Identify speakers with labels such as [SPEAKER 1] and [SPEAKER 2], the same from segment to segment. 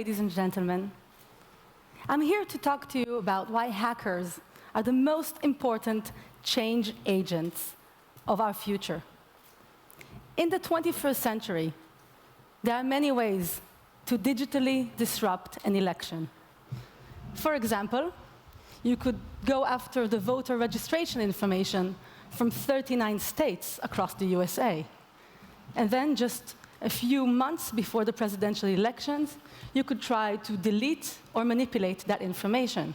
[SPEAKER 1] ladies and gentlemen. I'm here to talk to you about why hackers are the most important change agents of our future. In the 21st century, there are many ways to digitally disrupt an election. For example, you could go after the voter registration information from 39 states across the USA. And then just a few months before the presidential elections, you could try to delete or manipulate that information.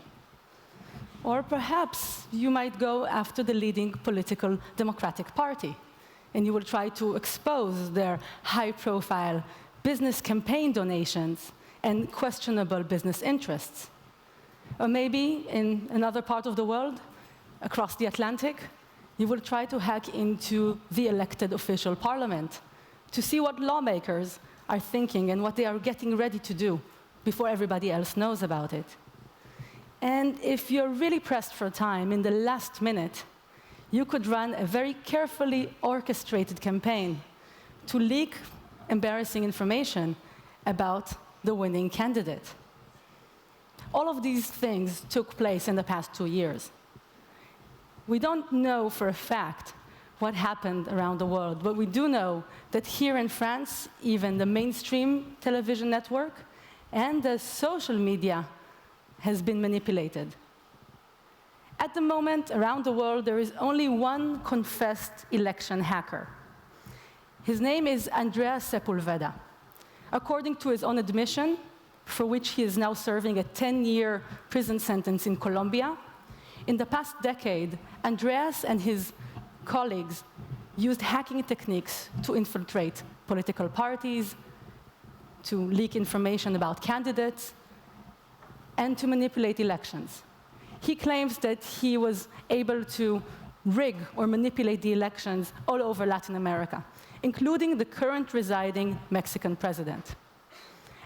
[SPEAKER 1] Or perhaps you might go after the leading political Democratic Party, and you will try to expose their high-profile business campaign donations and questionable business interests. Or maybe in another part of the world, across the Atlantic, you will try to hack into the elected official parliament to see what lawmakers are thinking and what they are getting ready to do before everybody else knows about it. And if you're really pressed for time, in the last minute, you could run a very carefully orchestrated campaign to leak embarrassing information about the winning candidate. All of these things took place in the past 2 years. We don't know for a fact what happened around the world, but we do know that here in France, even the mainstream television network and the social media has been manipulated. At the moment, around the world, there is only one confessed election hacker. His name is Andreas Sepulveda. According to his own admission, for which he is now serving a 10-year prison sentence in Colombia, in the past decade, Andreas and his colleagues used hacking techniques to infiltrate political parties, to leak information about candidates, and to manipulate elections. He claims that he was able to rig or manipulate the elections all over Latin America, including the current residing Mexican president.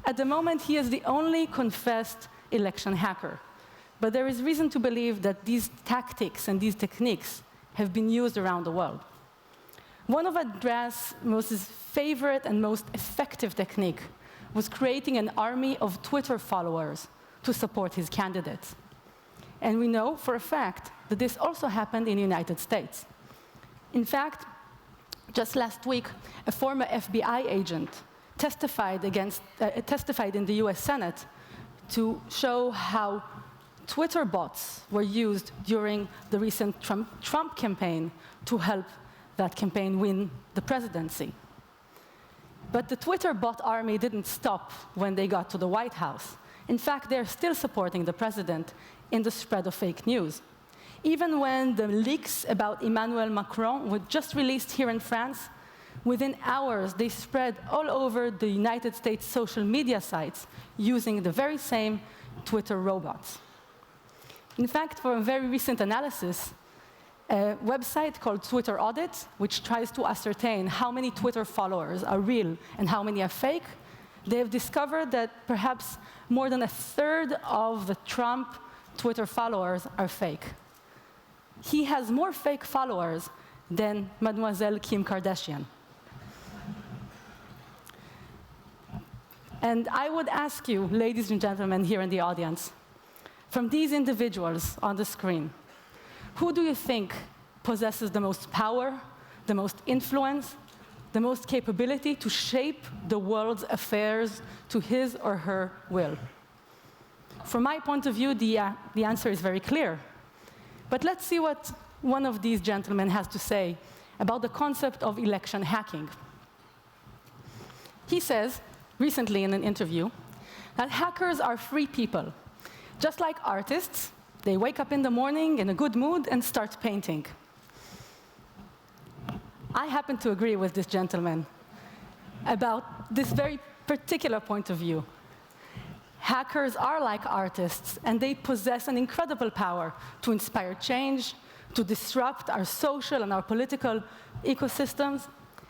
[SPEAKER 1] At the moment, he is the only confessed election hacker. But there is reason to believe that these tactics and these techniques have been used around the world. One of Andreas' most favorite and most effective technique was creating an army of Twitter followers to support his candidates. And we know for a fact that this also happened in the United States. In fact, just last week, a former FBI agent testified in the US Senate to show how Twitter bots were used during the recent Trump campaign to help that campaign win the presidency. But the Twitter bot army didn't stop when they got to the White House. In fact, they're still supporting the president in the spread of fake news. Even when the leaks about Emmanuel Macron were just released here in France, within hours they spread all over the United States social media sites using the very same Twitter robots. In fact, for a very recent analysis, a website called Twitter Audit, which tries to ascertain how many Twitter followers are real and how many are fake, they have discovered that perhaps more than a third of the Trump Twitter followers are fake. He has more fake followers than Mademoiselle Kim Kardashian. And I would ask you, ladies and gentlemen here in the audience, from these individuals on the screen, who do you think possesses the most power, the most influence, the most capability to shape the world's affairs to his or her will? From my point of view, the answer is very clear. But let's see what one of these gentlemen has to say about the concept of election hacking. He says, recently in an interview, that hackers are free people. Just like artists, they wake up in the morning in a good mood and start painting. I happen to agree with this gentleman about this very particular point of view. Hackers are like artists, and they possess an incredible power to inspire change, to disrupt our social and our political ecosystems,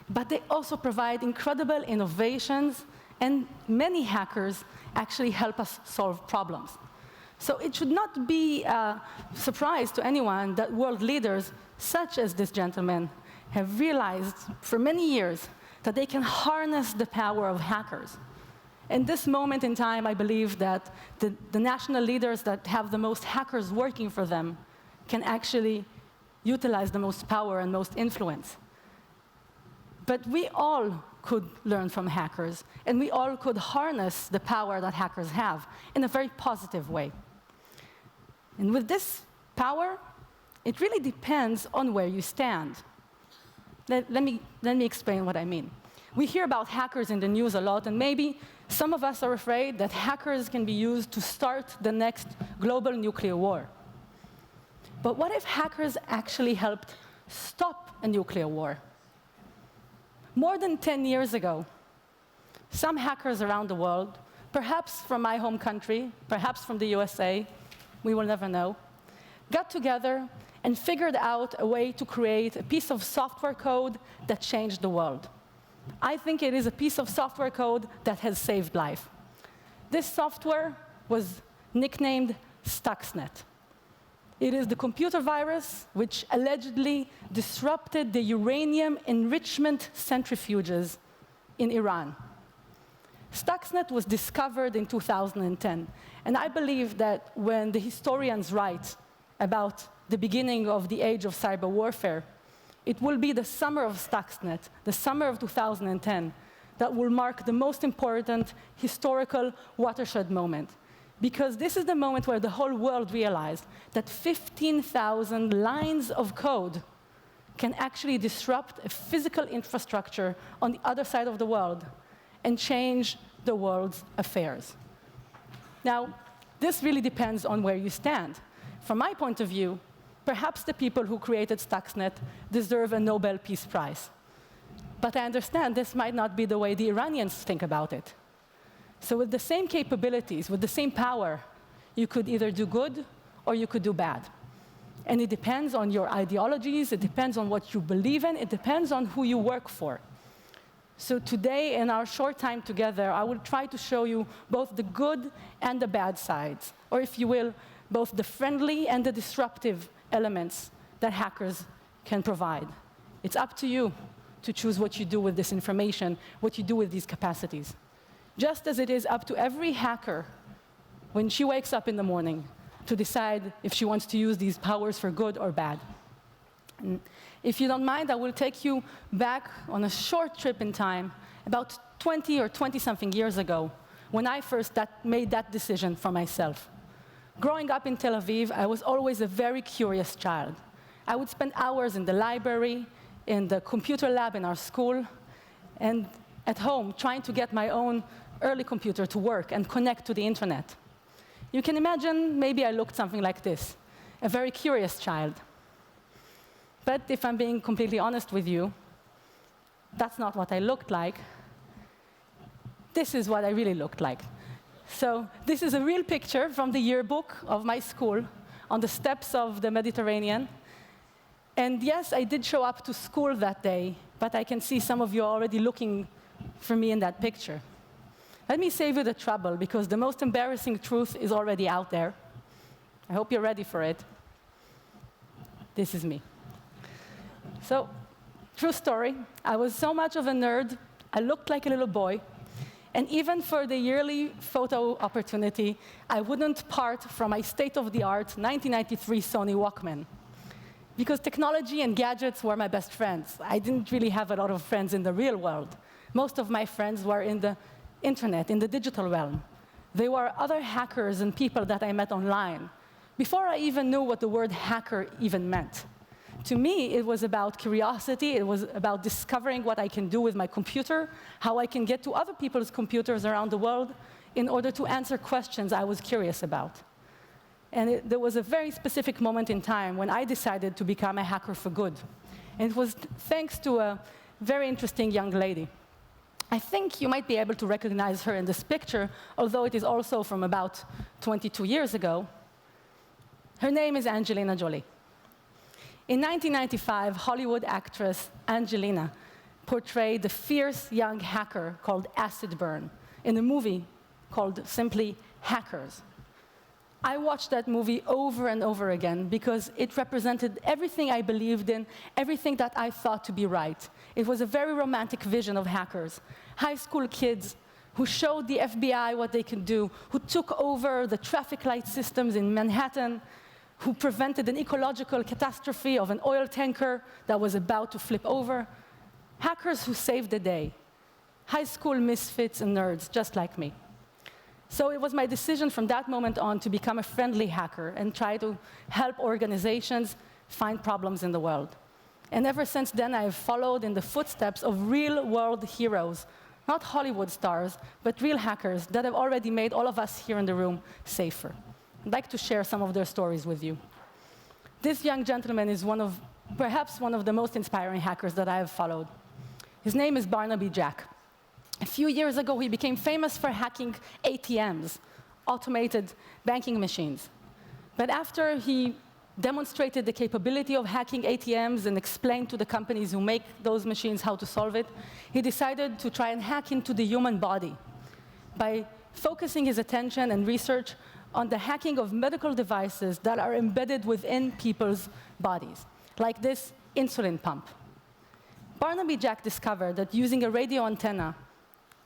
[SPEAKER 1] but they also provide incredible innovations, and many hackers actually help us solve problems. So it should not be a surprise to anyone that world leaders, such as this gentleman, have realized for many years that they can harness the power of hackers. In this moment in time, I believe that the national leaders that have the most hackers working for them can actually utilize the most power and most influence. But we all could learn from hackers, and we all could harness the power that hackers have in a very positive way. And with this power, it really depends on where you stand. Let me explain what I mean. We hear about hackers in the news a lot, and maybe some of us are afraid that hackers can be used to start the next global nuclear war. But what if hackers actually helped stop a nuclear war? More than 10 years ago, some hackers around the world, perhaps from my home country, perhaps from the USA, we will never know, got together and figured out a way to create a piece of software code that changed the world. I think it is a piece of software code that has saved life. This software was nicknamed Stuxnet. It is the computer virus which allegedly disrupted the uranium enrichment centrifuges in Iran. Stuxnet was discovered in 2010, and I believe that when the historians write about the beginning of the age of cyber warfare, it will be the summer of Stuxnet, the summer of 2010, that will mark the most important historical watershed moment. Because this is the moment where the whole world realized that 15,000 lines of code can actually disrupt a physical infrastructure on the other side of the world and change the world's affairs. Now, this really depends on where you stand. From my point of view, perhaps the people who created Stuxnet deserve a Nobel Peace Prize. But I understand this might not be the way the Iranians think about it. So with the same capabilities, with the same power, you could either do good or you could do bad. And it depends on your ideologies, it depends on what you believe in, it depends on who you work for. So today, in our short time together, I will try to show you both the good and the bad sides, or if you will, both the friendly and the disruptive elements that hackers can provide. It's up to you to choose what you do with this information, what you do with these capacities. Just as it is up to every hacker, when she wakes up in the morning, to decide if she wants to use these powers for good or bad. And if you don't mind, I will take you back on a short trip in time, about 20 or 20-something years ago, when I first made that decision for myself. Growing up in Tel Aviv, I was always a very curious child. I would spend hours in the library, in the computer lab in our school, and at home, trying to get my own early computer to work and connect to the internet. You can imagine maybe I looked something like this, a very curious child. But if I'm being completely honest with you, that's not what I looked like. This is what I really looked like. So this is a real picture from the yearbook of my school on the steps of the Mediterranean. And yes, I did show up to school that day, but I can see some of you are already looking for me in that picture. Let me save you the trouble, because the most embarrassing truth is already out there. I hope you're ready for it. This is me. So, true story, I was so much of a nerd, I looked like a little boy, and even for the yearly photo opportunity, I wouldn't part from my state-of-the-art 1993 Sony Walkman. Because technology and gadgets were my best friends. I didn't really have a lot of friends in the real world. Most of my friends were in the internet, in the digital realm. They were other hackers and people that I met online, before I even knew what the word hacker even meant. To me, it was about curiosity, it was about discovering what I can do with my computer, how I can get to other people's computers around the world in order to answer questions I was curious about. And there was a very specific moment in time when I decided to become a hacker for good. And it was thanks to a very interesting young lady. I think you might be able to recognize her in this picture, although it is also from about 22 years ago. Her name is Angelina Jolie. In 1995, Hollywood actress Angelina portrayed the fierce young hacker called Acid Burn in a movie called simply Hackers. I watched that movie over and over again because it represented everything I believed in, everything that I thought to be right. It was a very romantic vision of hackers. High school kids who showed the FBI what they could do, who took over the traffic light systems in Manhattan, who prevented an ecological catastrophe of an oil tanker that was about to flip over. Hackers who saved the day. High school misfits and nerds, just like me. So it was my decision from that moment on to become a friendly hacker and try to help organizations find problems in the world. And ever since then, I've followed in the footsteps of real-world heroes, not Hollywood stars, but real hackers that have already made all of us here in the room safer. I'd like to share some of their stories with you. This young gentleman is perhaps one of the most inspiring hackers that I have followed. His name is Barnaby Jack. A few years ago, he became famous for hacking ATMs, automated banking machines. But after he demonstrated the capability of hacking ATMs and explained to the companies who make those machines how to solve it, he decided to try and hack into the human body by focusing his attention and research on the hacking of medical devices that are embedded within people's bodies, like this insulin pump. Barnaby Jack discovered that using a radio antenna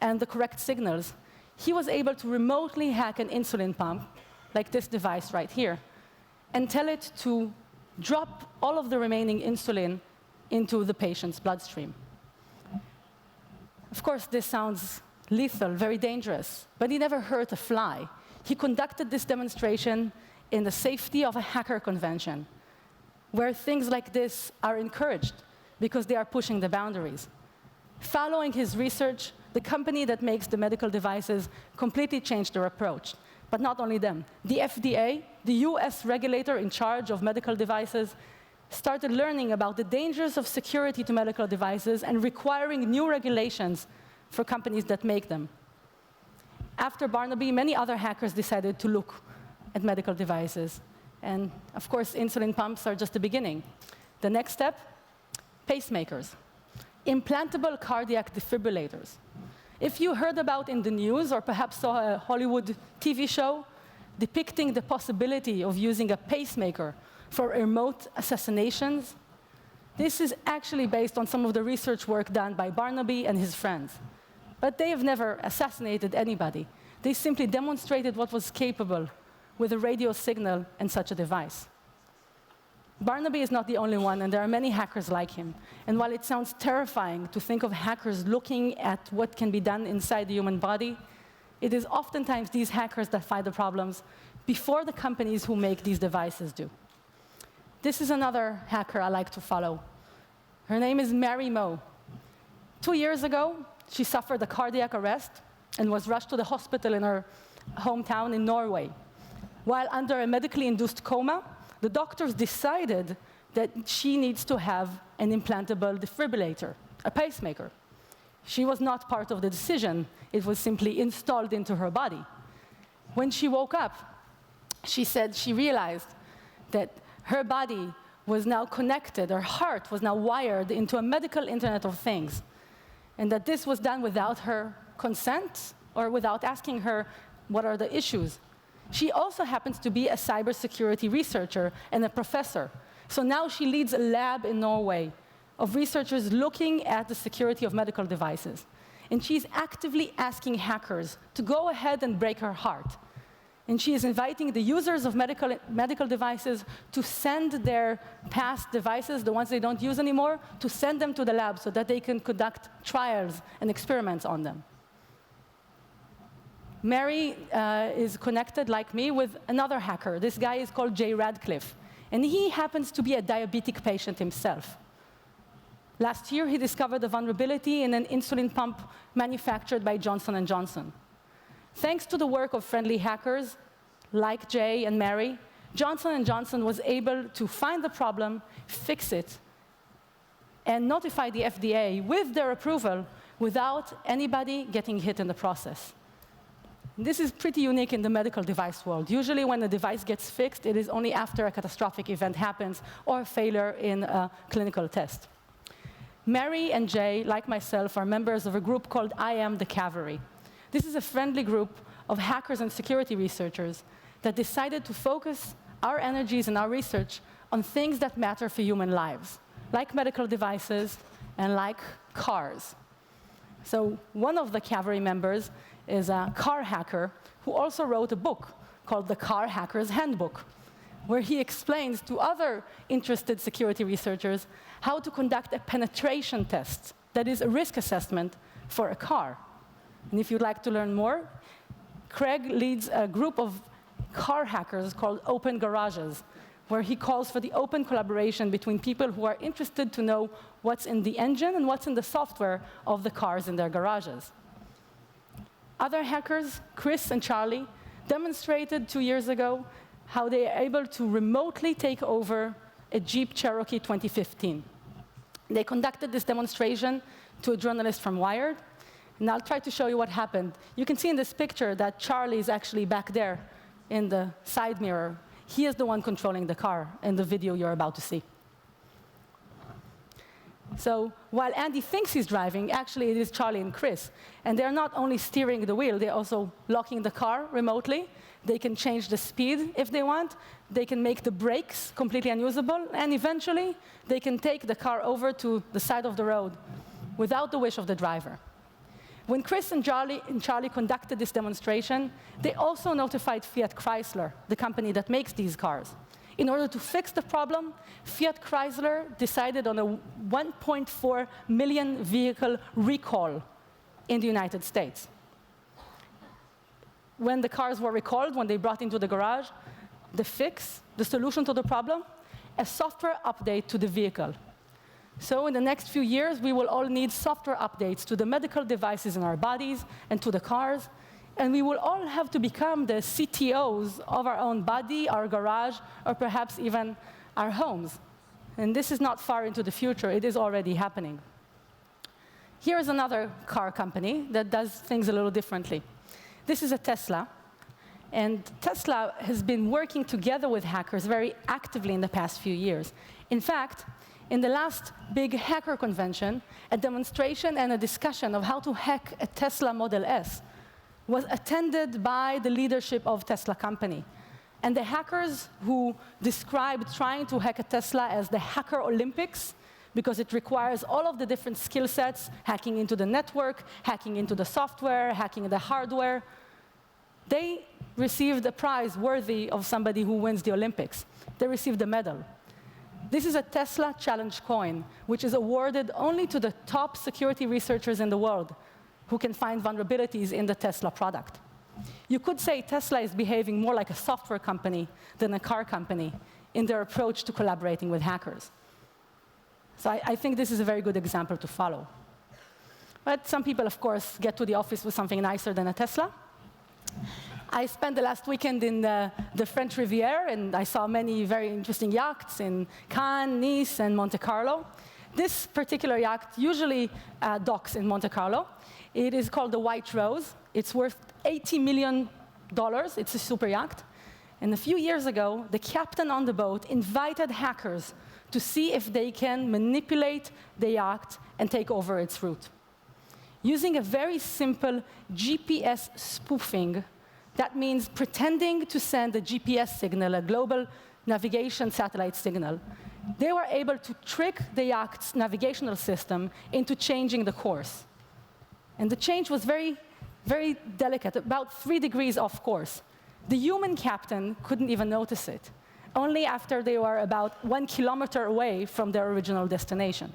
[SPEAKER 1] and the correct signals, he was able to remotely hack an insulin pump, like this device right here, and tell it to drop all of the remaining insulin into the patient's bloodstream. Of course, this sounds lethal, very dangerous, but he never hurt a fly. He conducted this demonstration in the safety of a hacker convention, where things like this are encouraged because they are pushing the boundaries. Following his research, the company that makes the medical devices completely changed their approach. But not only them. The FDA, the US regulator in charge of medical devices, started learning about the dangers of security to medical devices and requiring new regulations for companies that make them. After Barnaby, many other hackers decided to look at medical devices. And of course, insulin pumps are just the beginning. The next step, pacemakers, implantable cardiac defibrillators. If you heard about in the news or perhaps saw a Hollywood TV show depicting the possibility of using a pacemaker for remote assassinations, this is actually based on some of the research work done by Barnaby and his friends. But they have never assassinated anybody. They simply demonstrated what was capable with a radio signal and such a device. Barnaby is not the only one, and there are many hackers like him. And while it sounds terrifying to think of hackers looking at what can be done inside the human body, it is oftentimes these hackers that find the problems before the companies who make these devices do. This is another hacker I like to follow. Her name is Mary Mo. 2 years ago, she suffered a cardiac arrest and was rushed to the hospital in her hometown in Norway. While under a medically induced coma, the doctors decided that she needs to have an implantable defibrillator, a pacemaker. She was not part of the decision. It was simply installed into her body. When she woke up, she said she realized that her body was now connected, her heart was now wired into a medical Internet of Things, and that this was done without her consent or without asking her what are the issues. She also happens to be a cybersecurity researcher and a professor. So now she leads a lab in Norway of researchers looking at the security of medical devices. And she's actively asking hackers to go ahead and break her heart. And she is inviting the users of medical devices to send their past devices, the ones they don't use anymore, to send them to the lab so that they can conduct trials and experiments on them. Mary is connected, like me, with another hacker. This guy is called Jay Radcliffe, and he happens to be a diabetic patient himself. Last year, he discovered a vulnerability in an insulin pump manufactured by Johnson & Johnson. Thanks to the work of friendly hackers like Jay and Mary, Johnson & Johnson was able to find the problem, fix it, and notify the FDA with their approval without anybody getting hit in the process. This is pretty unique in the medical device world. Usually when a device gets fixed, it is only after a catastrophic event happens or a failure in a clinical test. Mary and Jay, like myself, are members of a group called I Am the Cavalry. This is a friendly group of hackers and security researchers that decided to focus our energies and our research on things that matter for human lives, like medical devices and like cars. So one of the cavalry members is a car hacker who also wrote a book called The Car Hacker's Handbook, where he explains to other interested security researchers how to conduct a penetration test, that is a risk assessment for a car. And if you'd like to learn more, Craig leads a group of car hackers called Open Garages, where he calls for the open collaboration between people who are interested to know what's in the engine and what's in the software of the cars in their garages. Other hackers, Chris and Charlie, demonstrated 2 years ago how they are able to remotely take over a Jeep Cherokee 2015. They conducted this demonstration to a journalist from Wired, and I'll try to show you what happened. You can see in this picture that Charlie is actually back there in the side mirror. He is the one controlling the car in the video you're about to see. So while Andy thinks he's driving, actually it is Charlie and Chris. And they're not only steering the wheel, they're also locking the car remotely. They can change the speed if they want. They can make the brakes completely unusable. And eventually, they can take the car over to the side of the road without the wish of the driver. When Chris and Charlie conducted this demonstration, they also notified Fiat Chrysler, the company that makes these cars. In order to fix the problem, Fiat Chrysler decided on a 1.4 million vehicle recall in the United States. When the cars were recalled, when they brought into the garage, the fix, the solution to the problem, a software update to the vehicle. So in the next few years, we will all need software updates to the medical devices in our bodies and to the cars. And we will all have to become the CTOs of our own body, our garage, or perhaps even our homes. And this is not far into the future. It is already happening. Here is another car company that does things a little differently. This is a Tesla. And Tesla has been working together with hackers very actively in the past few years. In fact, in the last big hacker convention, a demonstration and a discussion of how to hack a Tesla Model S was attended by the leadership of Tesla company. And the hackers who described trying to hack a Tesla as the Hacker Olympics, because it requires all of the different skill sets, hacking into the network, hacking into the software, hacking the hardware, they received a prize worthy of somebody who wins the Olympics. They received a medal. This is a Tesla Challenge coin, which is awarded only to the top security researchers in the world who can find vulnerabilities in the Tesla product. You could say Tesla is behaving more like a software company than a car company in their approach to collaborating with hackers. So I think this is a very good example to follow. But some people, of course, get to the office with something nicer than a Tesla. I spent the last weekend in the French Riviera, and I saw many very interesting yachts in Cannes, Nice, and Monte Carlo. This particular yacht usually docks in Monte Carlo. It is called the White Rose. It's worth $80 million. It's a super yacht. And a few years ago, the captain on the boat invited hackers to see if they can manipulate the yacht and take over its route. Using a very simple GPS spoofing, that means pretending to send a GPS signal, a global navigation satellite signal, they were able to trick the yacht's navigational system into changing the course. And the change was very, very delicate, about 3 degrees off course. The human captain couldn't even notice it, only after they were about 1 kilometer away from their original destination.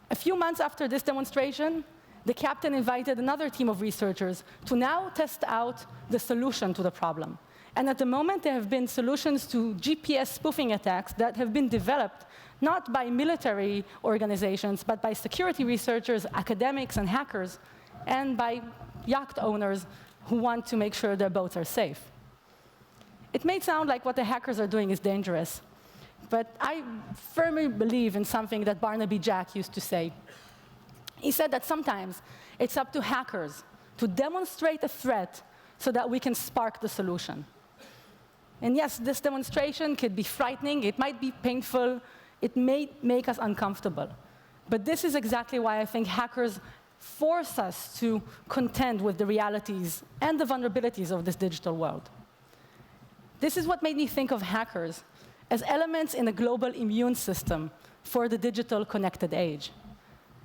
[SPEAKER 1] A few months after this demonstration, the captain invited another team of researchers to now test out the solution to the problem. And at the moment, there have been solutions to GPS spoofing attacks that have been developed not by military organizations, but by security researchers, academics, and hackers, and by yacht owners who want to make sure their boats are safe. It may sound like what the hackers are doing is dangerous, but I firmly believe in something that Barnaby Jack used to say. He said that sometimes it's up to hackers to demonstrate a threat so that we can spark the solution. And yes, this demonstration could be frightening, it might be painful, it may make us uncomfortable. But this is exactly why I think hackers force us to contend with the realities and the vulnerabilities of this digital world. This is what made me think of hackers as elements in a global immune system for the digital connected age.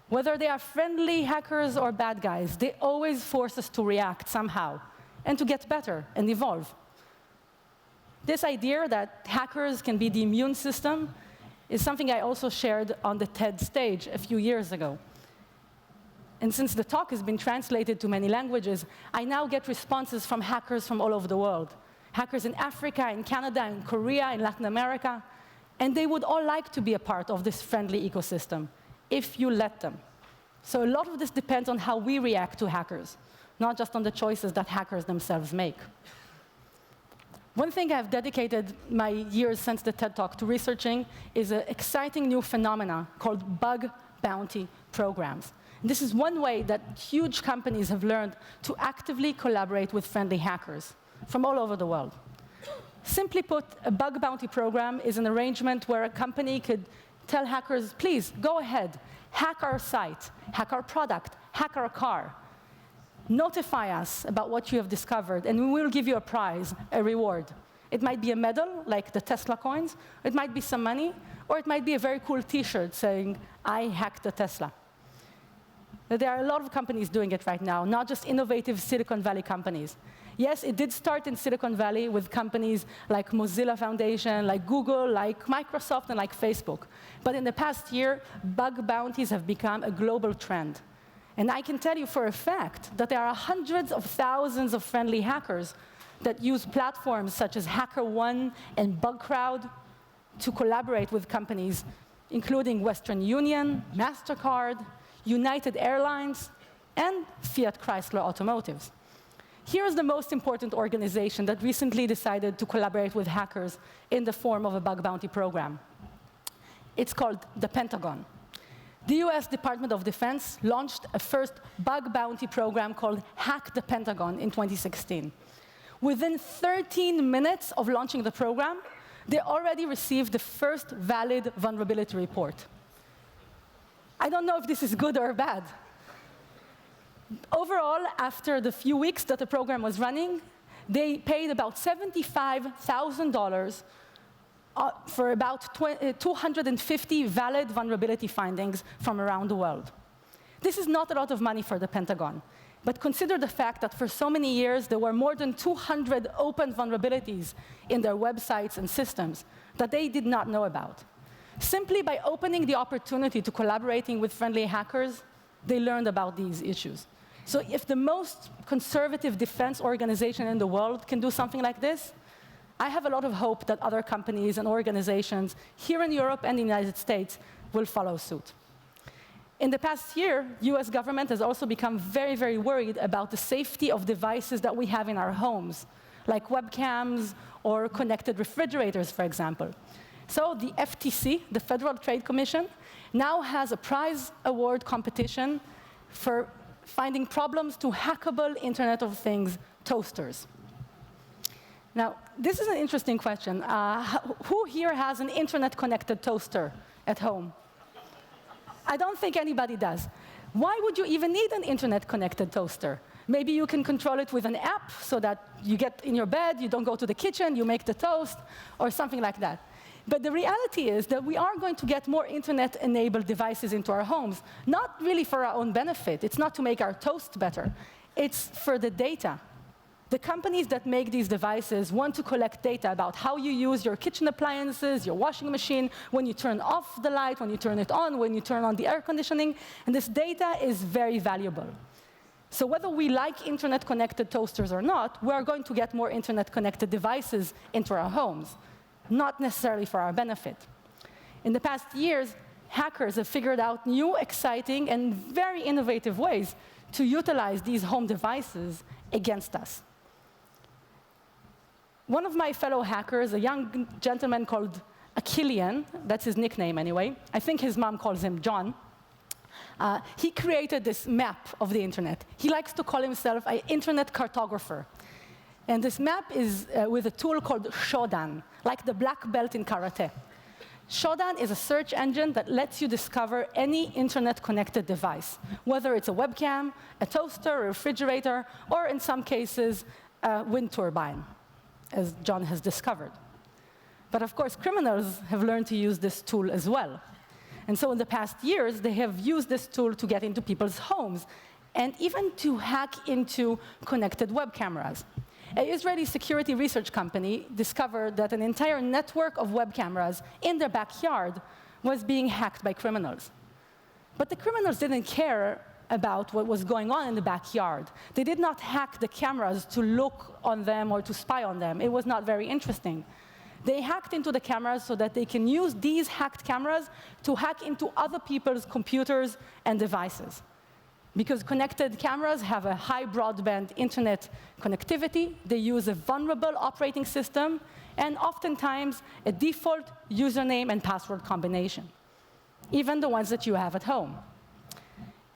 [SPEAKER 1] Whether they are friendly hackers or bad guys, they always force us to react somehow and to get better and evolve. This idea that hackers can be the immune system is something I also shared on the TED stage a few years ago. And since the talk has been translated to many languages, I now get responses from hackers from all over the world. Hackers in Africa, in Canada, in Korea, in Latin America. And they would all like to be a part of this friendly ecosystem, if you let them. So a lot of this depends on how we react to hackers, not just on the choices that hackers themselves make. One thing I've dedicated my years since the TED Talk to researching is an exciting new phenomena called bug bounty programs. And this is one way that huge companies have learned to actively collaborate with friendly hackers from all over the world. Simply put, a bug bounty program is an arrangement where a company could tell hackers, please, go ahead, hack our site, hack our product, hack our car. Notify us about what you have discovered, and we will give you a prize, a reward. It might be a medal, like the Tesla coins. It might be some money, or it might be a very cool T-shirt saying, I hacked the Tesla. There are a lot of companies doing it right now, not just innovative Silicon Valley companies. Yes, it did start in Silicon Valley with companies like Mozilla Foundation, like Google, like Microsoft, and like Facebook. But in the past year, bug bounties have become a global trend. And I can tell you for a fact that there are hundreds of thousands of friendly hackers that use platforms such as HackerOne and BugCrowd to collaborate with companies, including Western Union, MasterCard, United Airlines, and Fiat Chrysler Automotives. Here's the most important organization that recently decided to collaborate with hackers in the form of a bug bounty program. It's called the Pentagon. The US Department of Defense launched a first bug bounty program called Hack the Pentagon in 2016. Within 13 minutes of launching the program, they already received the first valid vulnerability report. I don't know if this is good or bad. Overall, after the few weeks that the program was running, they paid about $75,000 for about 250 valid vulnerability findings from around the world. This is not a lot of money for the Pentagon, but consider the fact that for so many years, there were more than 200 open vulnerabilities in their websites and systems that they did not know about. Simply by opening the opportunity to collaborating with friendly hackers, they learned about these issues. So if the most conservative defense organization in the world can do something like this, I have a lot of hope that other companies and organizations here in Europe and the United States will follow suit. In the past year, US government has also become very, very worried about the safety of devices that we have in our homes, like webcams or connected refrigerators, for example. So the FTC, the Federal Trade Commission, now has a prize award competition for finding problems to hackable Internet of Things toasters. Now, this is an interesting question. Who here has an internet-connected toaster at home? I don't think anybody does. Why would you even need an internet-connected toaster? Maybe you can control it with an app so that you get in your bed, you don't go to the kitchen, you make the toast, or something like that. But the reality is that we are going to get more internet-enabled devices into our homes, not really for our own benefit. It's not to make our toast better. It's for the data. The companies that make these devices want to collect data about how you use your kitchen appliances, your washing machine, when you turn off the light, when you turn it on, when you turn on the air conditioning, and this data is very valuable. So whether we like internet-connected toasters or not, we are going to get more internet-connected devices into our homes, not necessarily for our benefit. In the past years, hackers have figured out new, exciting, and very innovative ways to utilize these home devices against us. One of my fellow hackers, a young gentleman called Achillean, that's his nickname anyway, I think his mom calls him John, he created this map of the internet. He likes to call himself an internet cartographer. And this map is with a tool called Shodan, like the black belt in karate. Shodan is a search engine that lets you discover any internet-connected device, whether it's a webcam, a toaster, a refrigerator, or in some cases, a wind turbine, as John has discovered. But of course, criminals have learned to use this tool as well. And so in the past years, they have used this tool to get into people's homes and even to hack into connected web cameras. An Israeli security research company discovered that an entire network of web cameras in their backyard was being hacked by criminals. But the criminals didn't care about what was going on in the backyard. They did not hack the cameras to look on them or to spy on them. It was not very interesting. They hacked into the cameras so that they can use these hacked cameras to hack into other people's computers and devices. Because connected cameras have a high broadband internet connectivity, they use a vulnerable operating system, and oftentimes a default username and password combination, even the ones that you have at home.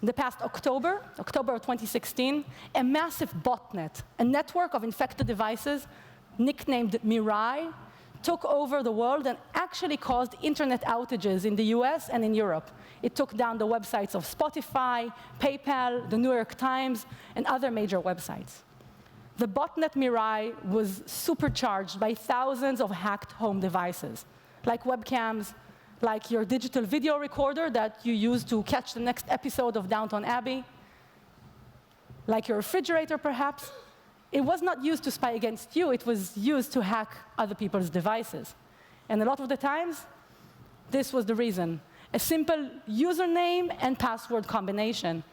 [SPEAKER 1] In the past October of 2016, a massive botnet, a network of infected devices nicknamed Mirai, took over the world and actually caused internet outages in the US and in Europe. It took down the websites of Spotify, PayPal, the New York Times, and other major websites. The botnet Mirai was supercharged by thousands of hacked home devices, like webcams, like your digital video recorder that you use to catch the next episode of Downton Abbey, like your refrigerator, perhaps. It was not used to spy against you, it was used to hack other people's devices. And a lot of the times, this was the reason. A simple username and password combination.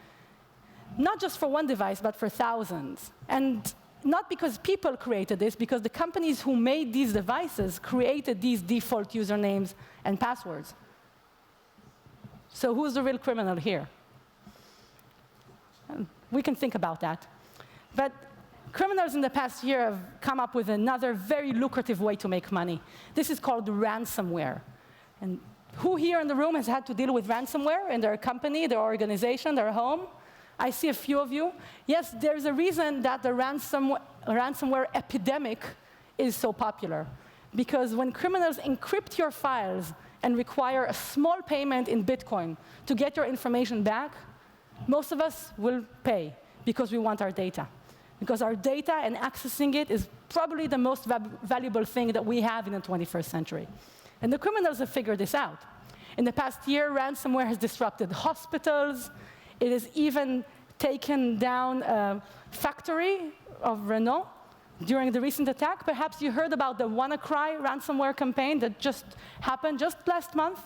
[SPEAKER 1] Not just for one device, but for thousands. And not because people created this, because the companies who made these devices created these default usernames and passwords. So who's the real criminal here? We can think about that. But criminals in the past year have come up with another very lucrative way to make money. This is called ransomware. And who here in the room has had to deal with ransomware in their company, their organization, their home? I see a few of you. Yes, there's a reason that the ransomware epidemic is so popular. Because when criminals encrypt your files and require a small payment in Bitcoin to get your information back, most of us will pay because we want our data. Because our data and accessing it is probably the most valuable thing that we have in the 21st century. And the criminals have figured this out. In the past year, ransomware has disrupted hospitals. It has even taken down a factory of Renault during the recent attack. Perhaps you heard about the Wannacry ransomware campaign that just happened just last month.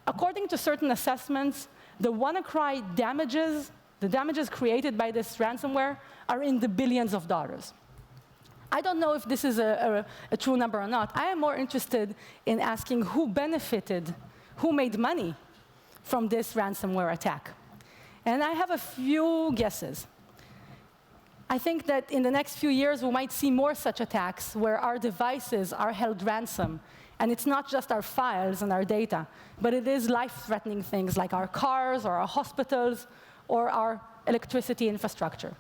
[SPEAKER 1] According to certain assessments, the Wannacry damages, the damages created by this ransomware, are in the billions of dollars. I don't know if this is a true number or not. I am more interested in asking who benefited, who made money from this ransomware attack. And I have a few guesses. I think that in the next few years, we might see more such attacks where our devices are held ransom. And it's not just our files and our data, but it is life-threatening things like our cars or our hospitals or our electricity infrastructure.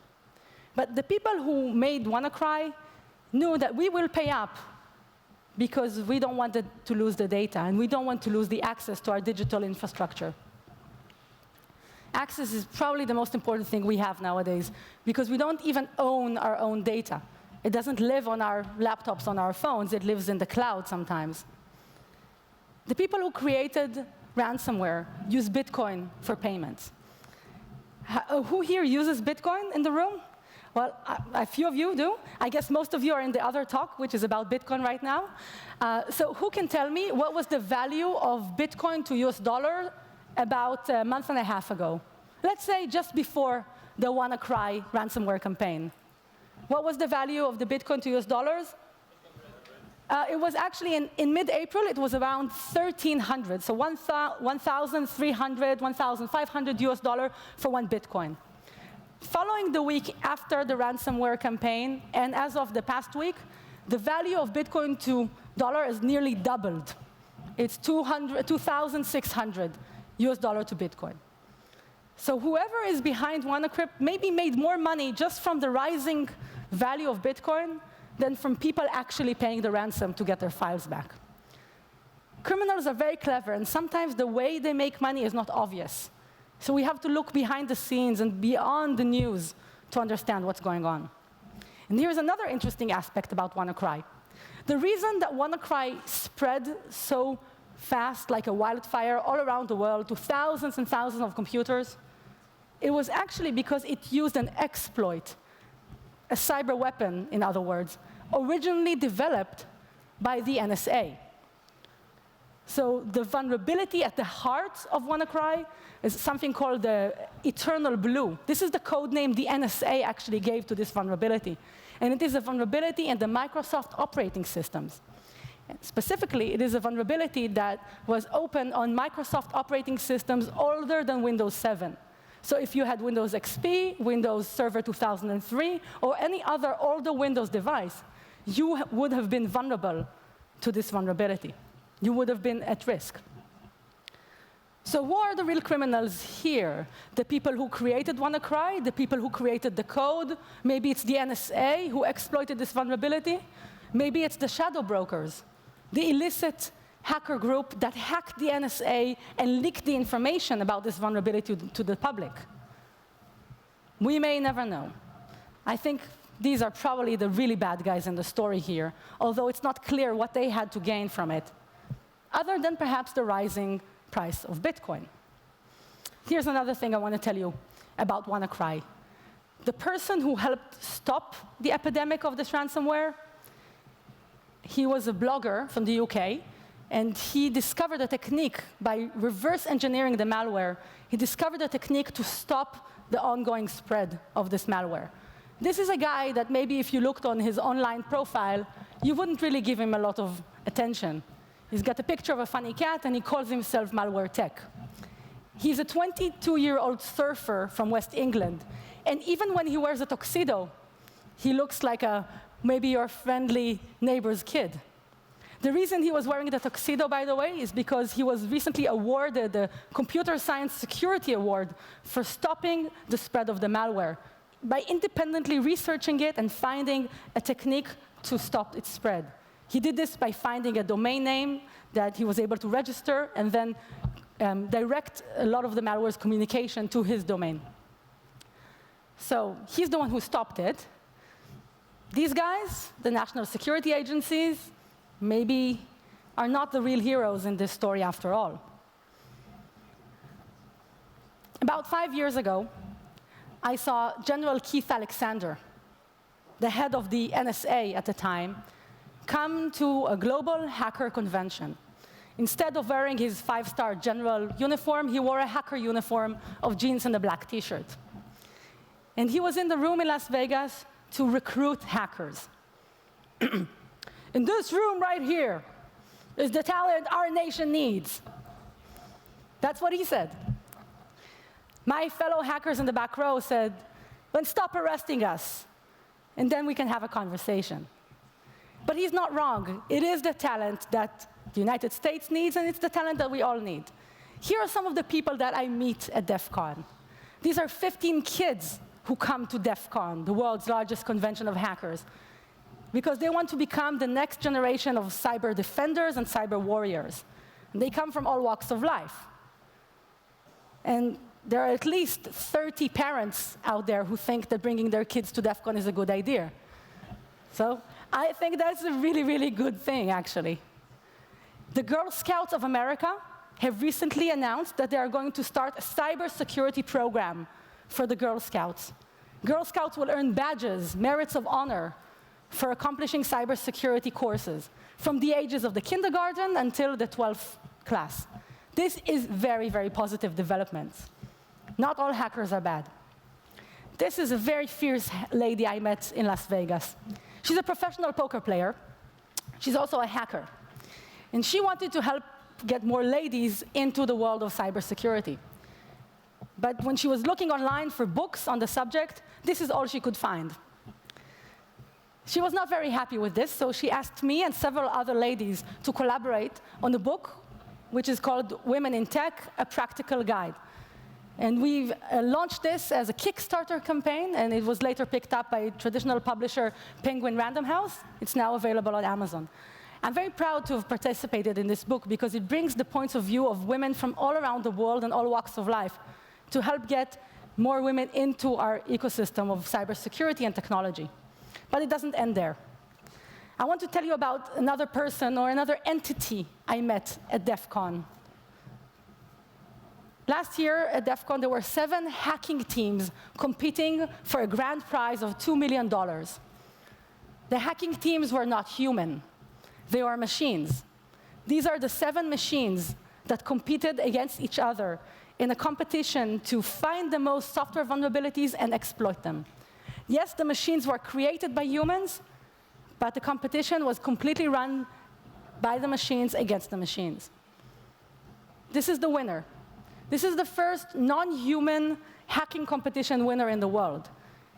[SPEAKER 1] But the people who made Wannacry knew that we will pay up because we don't want to lose the data, and we don't want to lose the access to our digital infrastructure. Access is probably the most important thing we have nowadays, because we don't even own our own data. It doesn't live on our laptops, on our phones. It lives in the cloud sometimes. The people who created ransomware use Bitcoin for payments. Who here uses Bitcoin in the room? Well, a few of you do. I guess most of you are in the other talk, which is about Bitcoin right now. So who can tell me what was the value of Bitcoin to US dollar about a month and a half ago? Let's say just before the Wannacry ransomware campaign. What was the value of the Bitcoin to US dollars? It was actually in mid-April, it was around 1,300, so 1,300, 1,500 US dollar for one Bitcoin. Following the week after the ransomware campaign, and as of the past week, the value of Bitcoin to dollar is nearly doubled. It's 2,600 US dollar to Bitcoin. So whoever is behind Wannacry maybe made more money just from the rising value of Bitcoin than from people actually paying the ransom to get their files back. Criminals are very clever, and sometimes the way they make money is not obvious. So we have to look behind the scenes and beyond the news to understand what's going on. And here's another interesting aspect about Wannacry. The reason that Wannacry spread so fast like a wildfire all around the world to thousands and thousands of computers, it was actually because it used an exploit, a cyber weapon, in other words, originally developed by the NSA. So the vulnerability at the heart of Wannacry is something called the Eternal Blue. This is the code name the NSA actually gave to this vulnerability. And it is a vulnerability in the Microsoft operating systems. Specifically, it is a vulnerability that was open on Microsoft operating systems older than Windows 7. So if you had Windows XP, Windows Server 2003, or any other older Windows device, you would have been vulnerable to this vulnerability. You would have been at risk. So who are the real criminals here? The people who created Wannacry, the people who created the code? Maybe it's the NSA who exploited this vulnerability? Maybe it's the shadow brokers, the illicit hacker group that hacked the NSA and leaked the information about this vulnerability to the public. We may never know. I think these are probably the really bad guys in the story here, although it's not clear what they had to gain from it, other than perhaps the rising price of Bitcoin. Here's another thing I want to tell you about Wannacry. The person who helped stop the epidemic of this ransomware, he was a blogger from the UK, and he discovered a technique by reverse engineering the malware. He discovered a technique to stop the ongoing spread of this malware. This is a guy that maybe if you looked on his online profile, you wouldn't really give him a lot of attention. He's got a picture of a funny cat, and he calls himself Malware Check. He's a 22-year-old surfer from West England, and even when he wears a tuxedo, he looks like maybe your friendly neighbor's kid. The reason he was wearing the tuxedo, by the way, is because he was recently awarded the Computer Science Security Award for stopping the spread of the malware by independently researching it and finding a technique to stop its spread. He did this by finding a domain name that he was able to register and then direct a lot of the malware's communication to his domain. So he's the one who stopped it. These guys, the national security agencies, maybe are not the real heroes in this story after all. About 5 years ago, I saw General Keith Alexander, the head of the NSA at the time, come to a global hacker convention. Instead of wearing his 5-star general uniform, he wore a hacker uniform of jeans and a black T-shirt. And he was in the room in Las Vegas to recruit hackers. In this room right here is the talent our nation needs. That's what he said. My fellow hackers in the back row said, then stop arresting us, and then we can have a conversation. But he's not wrong. It is the talent that the United States needs, and it's the talent that we all need. Here are some of the people that I meet at DefCon. These are 15 kids who come to DefCon, the world's largest convention of hackers, because they want to become the next generation of cyber defenders and cyber warriors. And they come from all walks of life. And there are at least 30 parents out there who think that bringing their kids to DefCon is a good idea. So I think that's a really, really good thing, actually. The Girl Scouts of America have recently announced that they are going to start a cybersecurity program for the Girl Scouts. Girl Scouts will earn badges, merits of honor, for accomplishing cybersecurity courses from the ages of the kindergarten until the 12th class. This is very, very positive developments. Not all hackers are bad. This is a very fierce lady I met in Las Vegas. She's a professional poker player. She's also a hacker. And she wanted to help get more ladies into the world of cybersecurity. But when she was looking online for books on the subject, this is all she could find. She was not very happy with this, so she asked me and several other ladies to collaborate on a book, which is called Women in Tech, A Practical Guide. And we've launched this as a Kickstarter campaign, and it was later picked up by traditional publisher Penguin Random House. It's now available on Amazon. I'm very proud to have participated in this book because it brings the points of view of women from all around the world and all walks of life to help get more women into our ecosystem of cybersecurity and technology. But it doesn't end there. I want to tell you about another person or another entity I met at DefCon. Last year at DefCon, there were 7 hacking teams competing for a grand prize of $2 million. The hacking teams were not human. They were machines. These are the 7 machines that competed against each other in a competition to find the most software vulnerabilities and exploit them. Yes, the machines were created by humans, but the competition was completely run by the machines against the machines. This is the winner. This is the first non-human hacking competition winner in the world.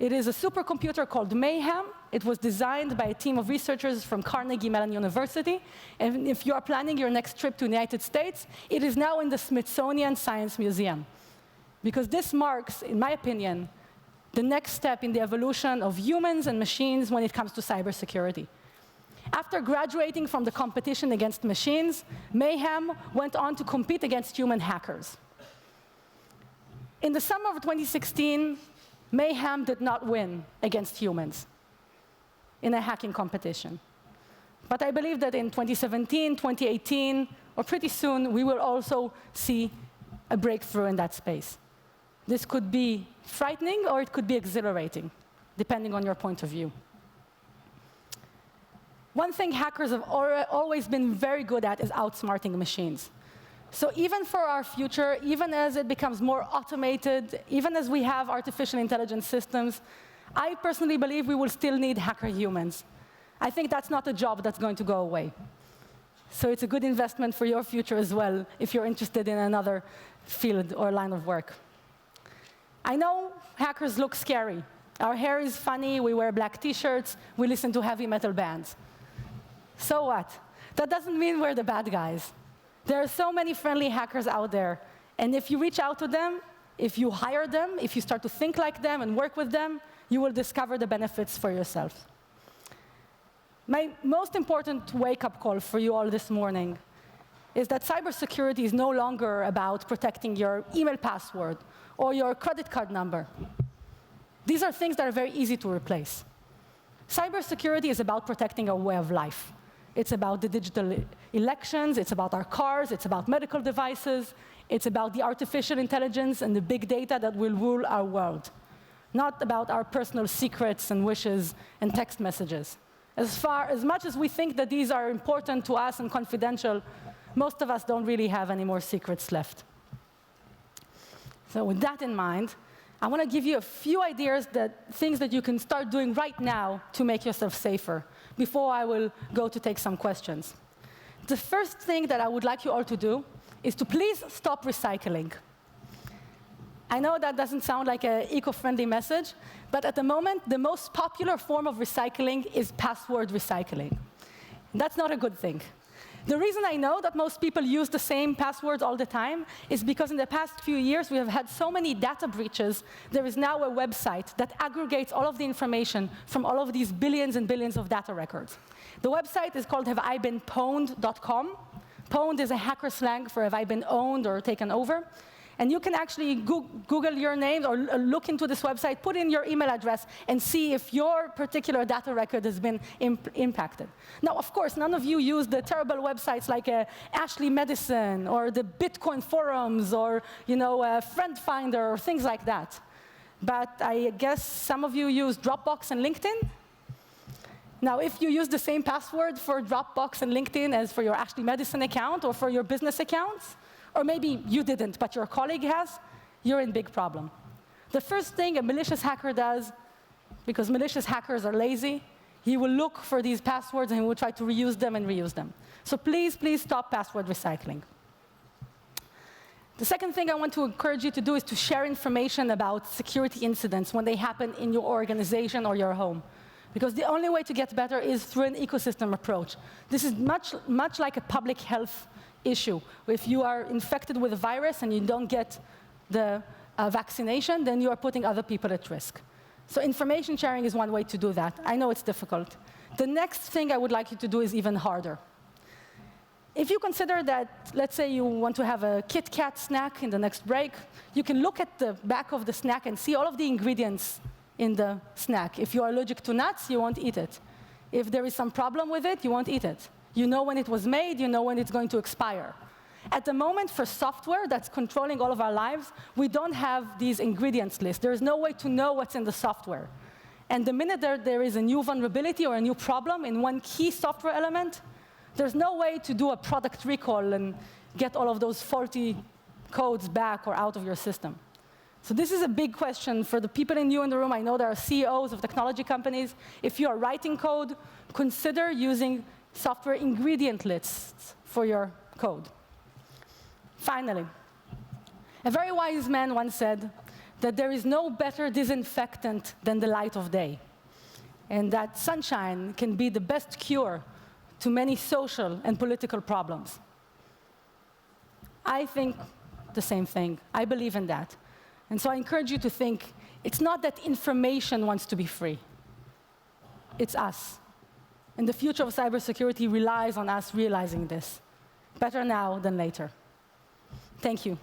[SPEAKER 1] It is a supercomputer called Mayhem. It was designed by a team of researchers from Carnegie Mellon University. And if you are planning your next trip to the United States, it is now in the Smithsonian Science Museum. Because this marks, in my opinion, the next step in the evolution of humans and machines when it comes to cybersecurity. After graduating from the competition against machines, Mayhem went on to compete against human hackers. In the summer of 2016, Mayhem did not win against humans in a hacking competition. But I believe that in 2017, 2018, or pretty soon, we will also see a breakthrough in that space. This could be frightening or it could be exhilarating, depending on your point of view. One thing hackers have always been very good at is outsmarting machines. So even for our future, even as it becomes more automated, even as we have artificial intelligence systems, I personally believe we will still need hacker humans. I think that's not a job that's going to go away. So it's a good investment for your future as well, if you're interested in another field or line of work. I know hackers look scary. Our hair is funny, we wear black t-shirts, we listen to heavy metal bands. So what? That doesn't mean we're the bad guys. There are so many friendly hackers out there, and if you reach out to them, if you hire them, if you start to think like them and work with them, you will discover the benefits for yourself. My most important wake-up call for you all this morning is that cybersecurity is no longer about protecting your email password or your credit card number. These are things that are very easy to replace. Cybersecurity is about protecting our way of life. It's about the digital elections, it's about our cars, it's about medical devices, it's about the artificial intelligence and the big data that will rule our world, not about our personal secrets and wishes and text messages. As much as we think that these are important to us and confidential, most of us don't really have any more secrets left. So with that in mind, I want to give you a few ideas, things that you can start doing right now to make yourself safer, before I will go to take some questions. The first thing that I would like you all to do is to please stop recycling. I know that doesn't sound like an eco-friendly message, but at the moment, the most popular form of recycling is password recycling. That's not a good thing. The reason I know that most people use the same passwords all the time is because in the past few years, we have had so many data breaches. There is now a website that aggregates all of the information from all of these billions and billions of data records. The website is called haveibeenpwned.com. Pwned is a hacker slang for have I been owned or taken over. And you can actually Google your name or look into this website, put in your email address, and see if your particular data record has been impacted. Now, of course, none of you use the terrible websites like Ashley Medicine or the Bitcoin forums or Friend Finder or things like that. But I guess some of you use Dropbox and LinkedIn. Now, if you use the same password for Dropbox and LinkedIn as for your Ashley Medicine account or for your business accounts, or maybe you didn't, but your colleague has, you're in big problem. The first thing a malicious hacker does, because malicious hackers are lazy, he will look for these passwords and he will try to reuse them and reuse them. So please, please stop password recycling. The second thing I want to encourage you to do is to share information about security incidents when they happen in your organization or your home. Because the only way to get better is through an ecosystem approach. This is much like a public health issue. If you are infected with a virus and you don't get the vaccination, then you are putting other people at risk. So information sharing is one way to do that. I know it's difficult. The next thing I would like you to do is even harder. If you consider that, let's say you want to have a Kit Kat snack in the next break, you can look at the back of the snack and see all of the ingredients in the snack. If you are allergic to nuts, you won't eat it. if there is some problem with it, you won't eat it. You know when it was made, you know when it's going to expire. At the moment, for software that's controlling all of our lives, we don't have these ingredients lists. There's no way to know what's in the software. And the minute there is a new vulnerability or a new problem in one key software element, there's no way to do a product recall and get all of those faulty codes back or out of your system. So this is a big question for the people in the room. I know there are CEOs of technology companies. If you are writing code, consider using software ingredient lists for your code. Finally, a very wise man once said that there is no better disinfectant than the light of day, and that sunshine can be the best cure to many social and political problems. I think the same thing. I believe in that. And so I encourage you to think, it's not that information wants to be free. It's us. And the future of cybersecurity relies on us realizing this. Better now than later. Thank you.